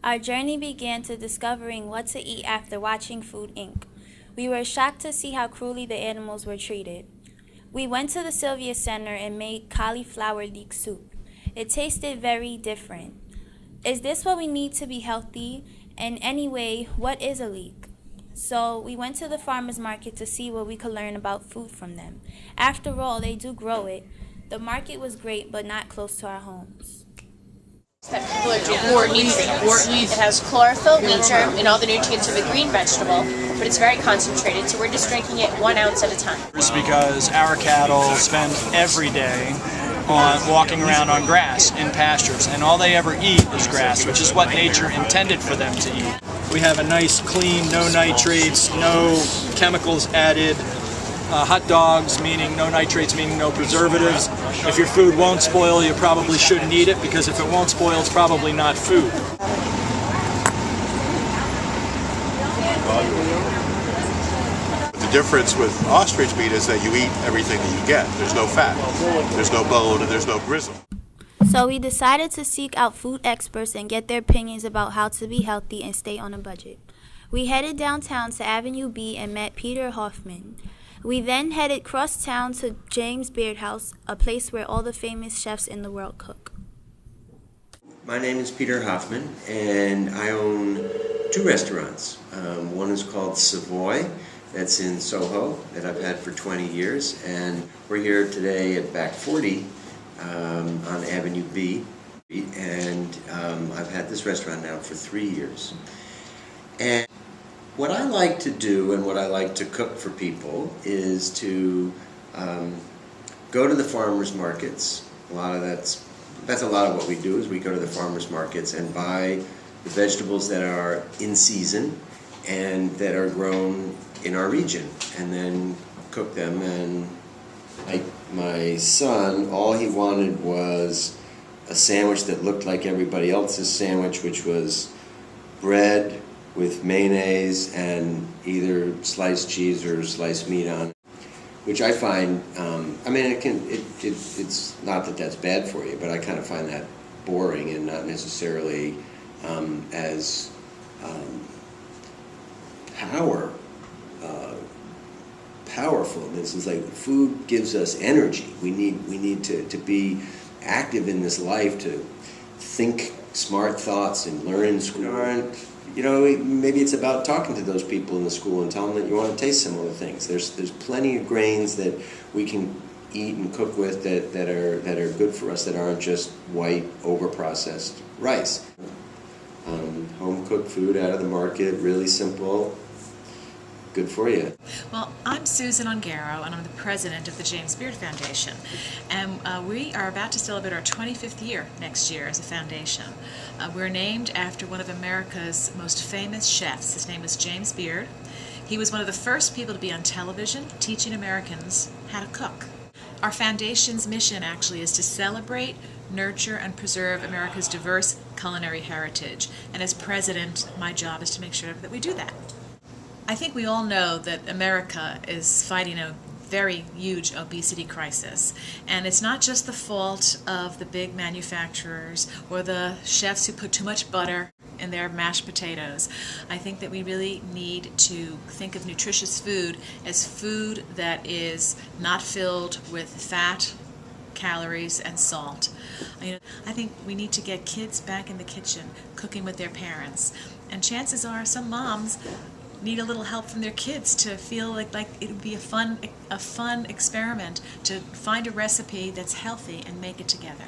Our journey began to discovering what to eat after watching Food Inc. We were shocked to see how cruelly the animals were treated. We went to the Sylvia Center and made cauliflower leek soup. It tasted very different. Is this what we need to be healthy? And anyway, what is a leek? So we went to the farmer's market to see what we could learn about food from them. After all, they do grow it. The market was great, but not close to our homes. That people are doing wort nutrients. It has chlorophyll, nature, and all the nutrients of a green vegetable, but it's very concentrated, so we're just drinking it 1 ounce at a time. It's because our cattle spend every day walking around on grass in pastures, and all they ever eat is grass, which is what nature intended for them to eat. We have a nice, clean, no nitrates, no chemicals added, hot dogs, meaning no nitrates, meaning no preservatives. If your food won't spoil, you probably shouldn't eat it, because if it won't spoil, it's probably not food. The difference with ostrich meat is that you eat everything that you get. There's no fat, there's no bone, and there's no gristle. So we decided to seek out food experts and get their opinions about how to be healthy and stay on a budget. We headed downtown to Avenue B and met Peter Hoffman. We then headed cross town to James Beard House, a place where all the famous chefs in the world cook. My name is Peter Hoffman, and I own 2 restaurants. One is called Savoy, that's in Soho, that I've had for 20 years, and we're here today at Back 40 on Avenue B, and I've had this restaurant now for 3 years. And what I like to do and what I like to cook for people is to go to the farmers markets. That's a lot of what we do, is we go to the farmers markets and buy the vegetables that are in season and that are grown in our region, and then cook them. And like my son, all he wanted was a sandwich that looked like everybody else's sandwich, which was bread with mayonnaise and either sliced cheese or sliced meat on it, which I find, it's not that that's bad for you, but I kind of find that boring and not necessarily as powerful. This is like, food gives us energy. We need to be active in this life, to think smart thoughts and learn in school. Maybe it's about talking to those people in the school and telling them that you want to taste similar things. There's plenty of grains that we can eat and cook with that are good for us, that aren't just white, over-processed rice. Home-cooked food out of the market, really simple, good for you. Well, I'm Susan Ongaro, and I'm the president of the James Beard Foundation. And we are about to celebrate our 25th year next year as a foundation. We're named after one of America's most famous chefs. His name is James Beard. He was one of the first people to be on television teaching Americans how to cook. Our foundation's mission actually is to celebrate, nurture, and preserve America's diverse culinary heritage. And as president, my job is to make sure that we do that. I think we all know that America is fighting a very huge obesity crisis, and it's not just the fault of the big manufacturers or the chefs who put too much butter in their mashed potatoes. I think that we really need to think of nutritious food as food that is not filled with fat, calories, and salt. I think we need to get kids back in the kitchen cooking with their parents, and chances are some moms need a little help from their kids to feel like it would be a fun experiment to find a recipe that's healthy and make it together.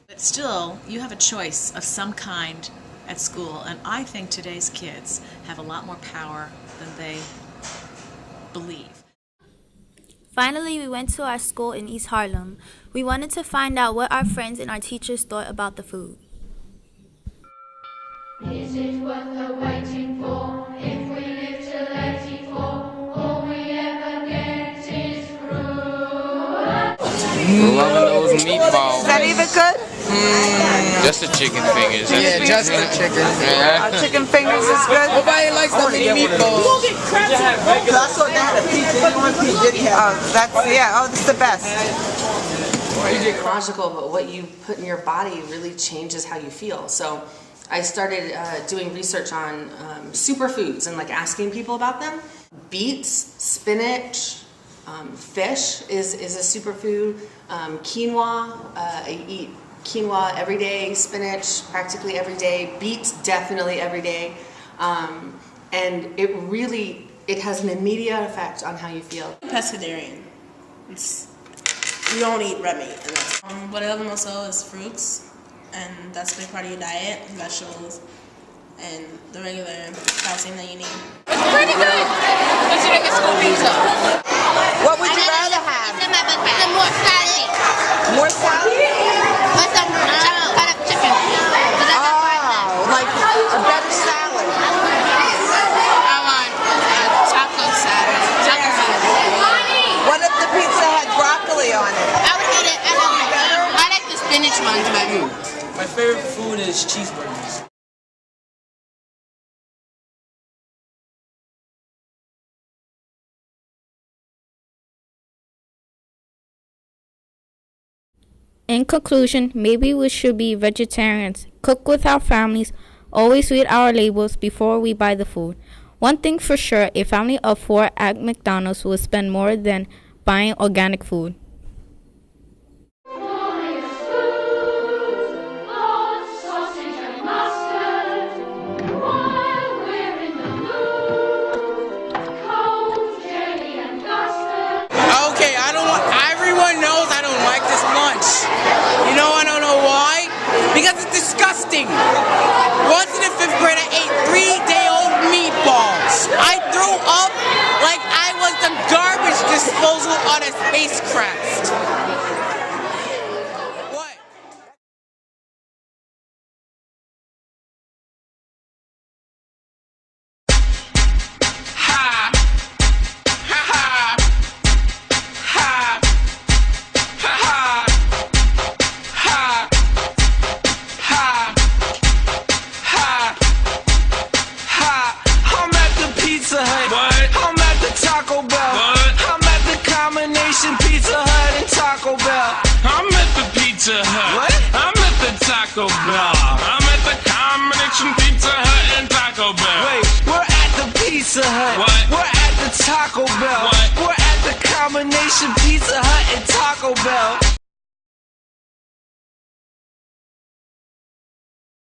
But still, you have a choice of some kind at school, and I think today's kids have a lot more power than they believe. Finally, we went to our school in East Harlem. We wanted to find out what our friends and our teachers thought about the food. Is it worth the waiting for? If we live till 84, all we ever get is fruit. Loving those meatballs. Is that even good? Just the chicken fingers. Yeah, just the chicken. Yeah. Chicken fingers is good. Nobody likes the mini meatballs. I saw they had a pizza. That's the best. You get chronological, but what you put in your body really changes how you feel. So I started doing research on superfoods and like asking people about them. Beets, spinach, fish is a superfood. Quinoa, I eat quinoa every day, spinach practically every day, beets definitely every day. And it has an immediate effect on how you feel. Pescatarian. You don't eat red meat. What I love most of is fruits, and that's a big part of your diet, vegetables, and the regular calcium that you need. It's pretty good. What's your biggest school pizza? What would you rather have? The more salad. More salad? Or some cut up chicken. Oh, like a better salad. I want taco salad. Taco salad. What if the pizza had broccoli on it? I would eat it. I like the spinach ones better. My favorite food is cheeseburgers. In conclusion, maybe we should be vegetarians, cook with our families, always read our labels before we buy the food. One thing for sure, a family of 4 at McDonald's will spend more than buying organic food. Okay, everyone knows I don't like this lunch. You know, I don't know why. Because it's disgusting. Once in the 5th grade, I ate 3-day-old meatballs. I threw up like I was the garbage disposal on a spacecraft. What? Ha! Ha ha! Ha! Ha! Ha! Ha! Ha! Ha! I'm at the Pizza Hut. What? I'm at the Taco Bell. What? I'm at the combination Pizza Hut and Taco Bell. I'm at the Pizza Hut. What? I'm at the Taco Bell. I'm at the combination Pizza Hut and Taco Bell. Wait, we're at the Pizza Hut. What? We're at the Taco Bell. What? We're at the combination Pizza Hut and Taco Bell.